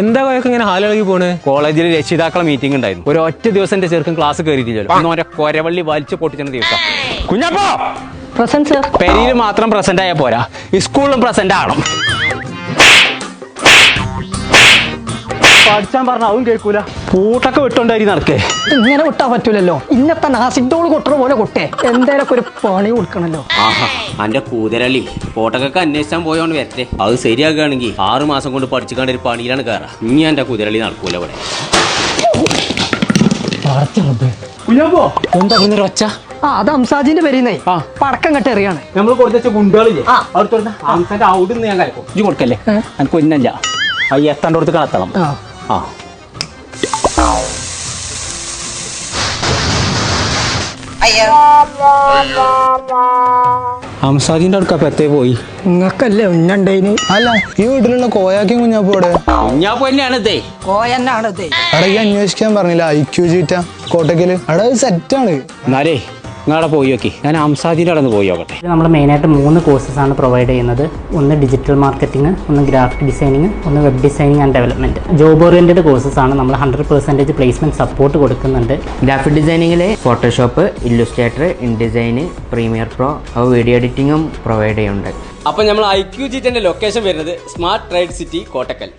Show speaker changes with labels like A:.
A: എന്താ കൊയൊക്കെ ഇങ്ങനെ ഹാലിളകി പോണ്?
B: കോളേജിൽ രക്ഷിതാക്കളെ മീറ്റിംഗ് ഉണ്ടായിരുന്നു. ഒരു ഒറ്റ ദിവസം എന്റെ ചെറുക്കൻ ക്ലാസ് കയറിയിട്ടില്ലല്ലോ. ഇന്ന് ഓരോ കൊരവള്ളി വലിച്ചു പൊട്ടിച്ച ദിവസം. കുഞ്ഞപ്പോ
C: പ്രസന്റ് സർ.
B: പെരിയിൽ മാത്രം പ്രസന്റ് ആയാൽ പോരാ, സ്കൂളിലും പ്രസന്റ് ആവണം. പഠിച്ചാൻ പറഞ്ഞ അതും കേൾക്കൂല. പൂട്ടൊക്കെ വിട്ടോണ്ടായി നടക്കേ.
C: ഇങ്ങനെ വിട്ടാ പറ്റൂലല്ലോ. ഇന്നത്തെ നാസിഡോൾ കൊട്ടണ പോലെ കൊട്ടേ എന്തേലൊക്കെ ഒരു പണി കൊടുക്കണല്ലോ.
B: ആഹാ, അന്റെ കൂതരള്ളി ഫോട്ടോക്കൊക്കെ അന്വേഷിച്ചാൻ പോയോണ്ട് വരട്ടെ. അത് ശരിയാക്കുകയാണെങ്കിൽ 6 മാസം കൊണ്ട് പഠിച്ചിക്കാണ്ട് ഒരു പണിയിലാണ് കയറാ. ഇനി എന്റെ കുതിരള്ളി നടക്കൂല ഇവിടെ. എന്താ പിന്നെ ഒച്ച?
C: അത് അംസാജിന്റെ പേരിന്നേ പടക്കം കെട്ട് എറിയാണ്.
B: നമ്മൾ കൊടുത്ത ഗുണ്ടകളില്ലേ, അവിടുന്ന് ഞാൻ കലക്കും. ഇജ്ജ് കൊടുക്കല്ലേ, എനിക്ക് ഒന്നല്ല എത്താണ്ടോടത്ത് കളത്തണം. ആ ഹംസാജിന്റെ അടുക്കപ്പ എത്തേ പോയി.
C: നിങ്ങക്കല്ലേ ഉന്നുണ്ടേന്?
D: അല്ല, ഈ വീട്ടിലുള്ള കോയാക്കും കുഞ്ഞാപ്പോടെ?
B: കുഞ്ഞാപ്പോ തന്നെയാണ് ഇതേ.
C: കോയന്നാണ് ഇത്.
D: അവിടെ ഈ അന്വേഷിക്കാൻ പറഞ്ഞില്ല IQ ചീറ്റ കോട്ടക്കല്. അവിടെ സെറ്റാണ്.
B: എന്നാലേ നിങ്ങളവിടെ പോയി നോക്കി. ഞാൻ ഹംസാജിന്റെ അവിടെ നിന്ന് പോയി നോക്കട്ടെ.
E: നമ്മൾ മെയിനായിട്ട് 3 കോഴ്സസാണ് പ്രൊവൈഡ് ചെയ്യുന്നത്. ഒന്ന് ഡിജിറ്റൽ മാർക്കറ്റിംഗ്, ഒന്ന് ഗ്രാഫിക് ഡിസൈനിങ്, ഒന്ന് web designing and development. Job oriented കോഴ്സസാണ്. നമ്മൾ 100% പ്ലേസ്മെൻറ്റ് സപ്പോർട്ട് കൊടുക്കുന്നുണ്ട്.
F: ഗ്രാഫിക് ഡിസൈനിങ്ങിൽ Photoshop, Illustrator, InDesign, Premiere Pro, video എഡിറ്റിങ്ങും പ്രൊവൈഡ് ചെയ്യുന്നുണ്ട്.
B: അപ്പം നമ്മൾ IQ ചീറ്റിന്റെ ലൊക്കേഷൻ വരുന്നത് സ്മാർട്ട് ട്രേഡ് സിറ്റി കോട്ടക്കൽ.